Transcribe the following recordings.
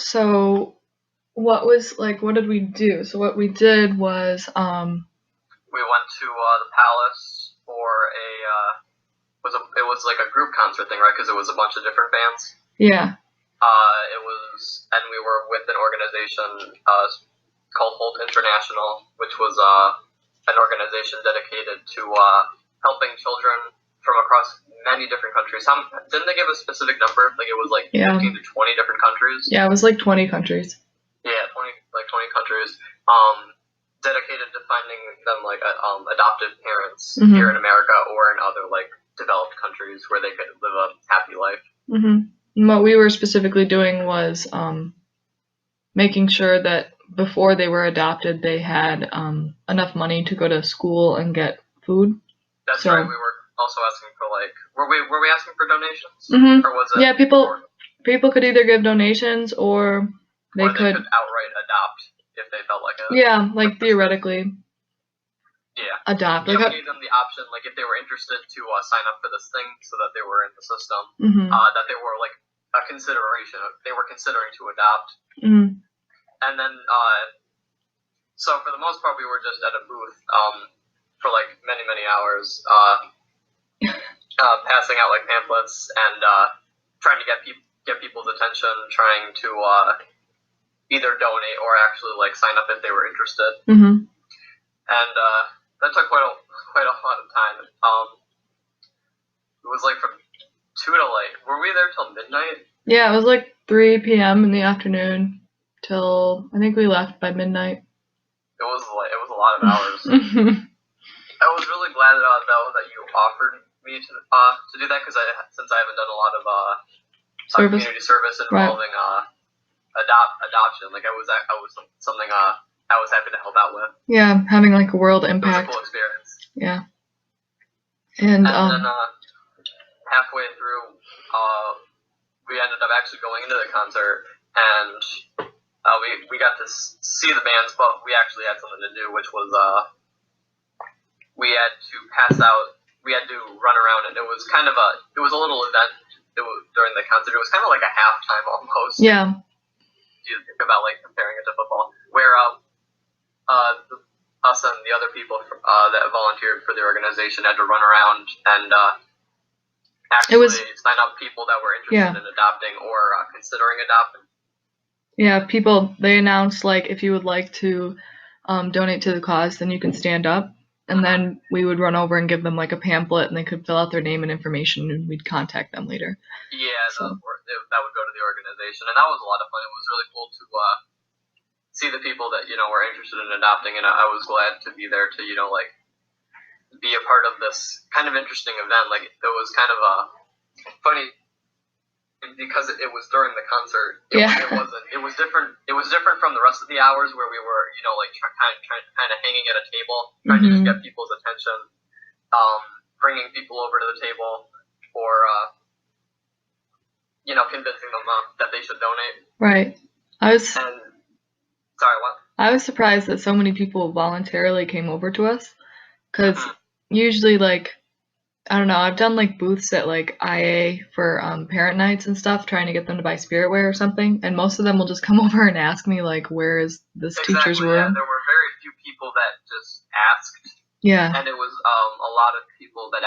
So what did we do? So what we did was, We went to the Palace for it was like a group concert thing, right? Because it was a bunch of different bands. yeah, And we were with an organization called Holt International, which was an organization dedicated to helping children from across many different countries. Didn't they give a specific number? Like it was like Yeah. 15 to 20 different countries. Yeah, it was like 20 countries. Yeah, 20 countries. Dedicated to finding them like adoptive parents here in America or in other like developed countries where they could live a happy life. And what we were specifically doing was making sure that before they were adopted, they had enough money to go to school and get food. That's right. We were also asking for like, were we asking for donations? Or was it? Yeah, people could either give donations or they could outright adopt if they felt like it. Yeah, like theoretically. Yeah. Adopt. Like gave them the option, like if they were interested to sign up for this thing so that they were in the system, that they were like a consideration. They were considering to adopt. And then, so for the most part, we were just at a booth for like many, many hours, passing out like pamphlets and trying to get people's attention, trying to either donate or actually like sign up if they were interested. And that took quite a lot of time. It was like from 2 to like, were we there till midnight? Yeah, it was like 3 p.m. in the afternoon till I think we left by midnight. It was a lot of hours. I was really glad though that you offered me to do that because since I haven't done a lot of community service involving adoption, like I was something I was happy to help out with. Yeah, having like a world impact. It was a cool experience. Yeah. And then halfway through, we ended up actually going into the concert, and we got to see the bands, but we actually had something to do, which was we had to pass out. We had to run around, and it was a little event. During the concert, it was kind of like a halftime almost. Yeah. You think about like comparing it to football, where us and the other people that volunteered for the organization had to run around and actually sign up people that were interested in adopting or considering adopting. Yeah, they announced like if you would like to donate to the cause, then you can stand up, and then we would run over and give them like a pamphlet, and they could fill out their name and information, and we'd contact them later. Yeah, that would go to the organization, and that was a lot of fun. It was really cool to see the people that were interested in adopting, and I was glad to be there to like be a part of this kind of interesting event. Like it was kind of funny because it was during the concert. It was different. It was different from the rest of the hours where we were like kind of hanging at a table, trying to just get people's attention, bringing people over to the table, or convincing them that they should donate. Right. Sorry, what? I was surprised that so many people voluntarily came over to us, because usually, like, I don't know, I've done like booths at like IA for parent nights and stuff, trying to get them to buy spiritware or something, and most of them will just come over and ask me like, where is this teacher's room? Yeah, there were very few people that just asked. Yeah. And it was a lot of people that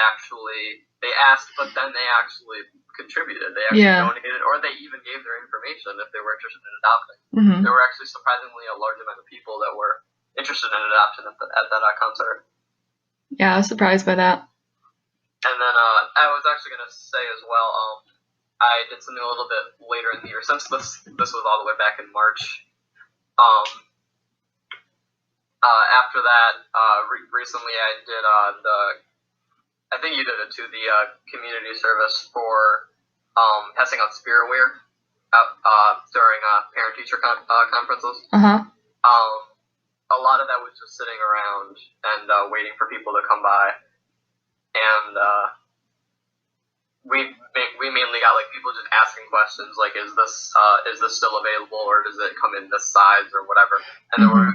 they asked, but then they actually contributed. They actually donated, or they even gave their information if they were interested in adopting. There were actually surprisingly a large amount of people that were interested in adoption at that concert. Yeah, I was surprised by that. And then I was actually going to say as well, I did something a little bit later in the year, since this was all the way back in March. After that, recently I did I think you did it too, the community service for passing out spiritware during parent-teacher conferences. A lot of that was just sitting around and waiting for people to come by. And we mainly got like people just asking questions like, is this still available, or does it come in this size or whatever? And there were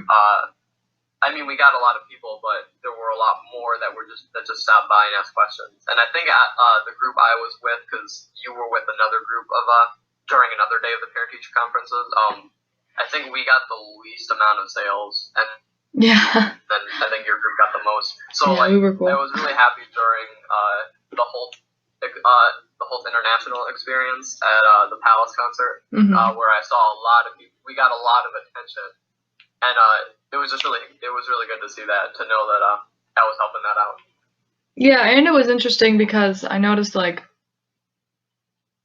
we got a lot of people, but there were a lot more that just stopped by and asked questions. And I think the group I was with, because you were with another group of during another day of the parent-teacher conferences. I think we got the least amount of sales, and Yeah. then I think your group got the most. So Yeah, we were cool. I was really happy during the Holt International experience at the Palace concert, where I saw a lot of people. We got a lot of attention, and it was really good to see that, to know that I was helping that out. Yeah, and it was interesting because I noticed like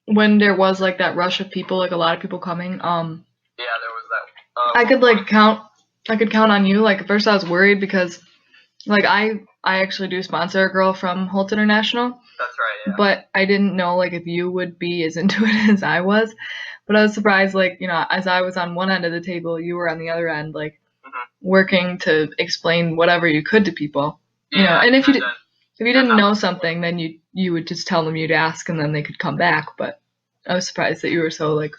when there was like that rush of people, like a lot of people coming, Yeah, there was that. I could count on you. Like at first I was worried because like I actually do sponsor a girl from Holt International. That's right, yeah. But I didn't know like if you would be as into it as I was. But I was surprised, like, you know, as I was on one end of the table, you were on the other end, like working to explain whatever you could to people. You know, and if you didn't know something, then you would just tell them you'd ask, and then they could come back. But I was surprised that you were so like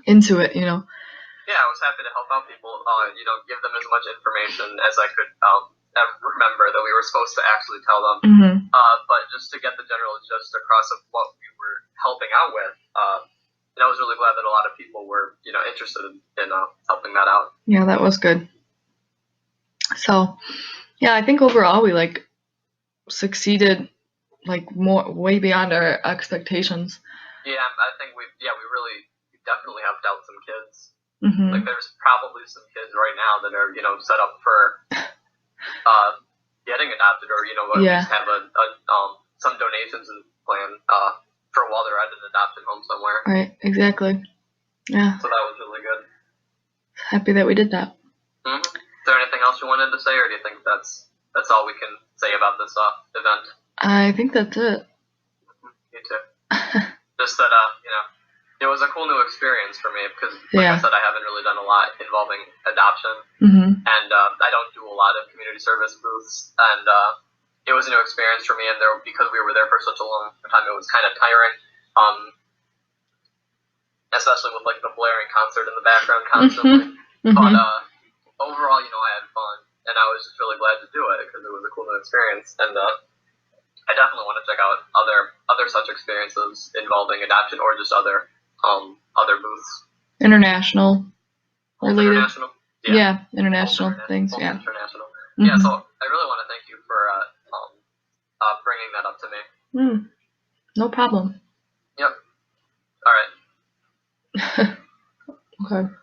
into it, you know. Yeah, I was happy to help out people. You know, give them as much information as I could remember that we were supposed to actually tell them. But just to get the general gist across of what we were helping out with, and I was really glad that a lot of people were, you know, interested in helping that out. Yeah, that was good. So, yeah, I think overall we like succeeded like way beyond our expectations. Yeah, I think we definitely helped out some kids. Like there's probably some kids right now that are, you know, set up for getting adopted, or, you know, at least have some donations in plan for while they're at an adoption home somewhere. Right, exactly. Yeah. So that was really good. Happy that we did that. Is there anything else you wanted to say, or do you think that's all we can say about this event? I think that's it. Me too. Just that, you know, it was a cool new experience for me because, like I said, I haven't really done a lot involving adoption, and I don't do a lot of community service booths, and it was a new experience for me. And because we were there for such a long time, it was kind of tiring, especially with like the blaring concert in the background constantly. But overall, you know, I had fun, and I was just really glad to do it because it was a cool new experience, and I definitely want to check out other such experiences involving adoption, or just other booths. International related. International? Yeah, international things. Yeah. International. Yeah, so I really want to thank you for bringing that up to me. No problem. Yep. All right. Okay.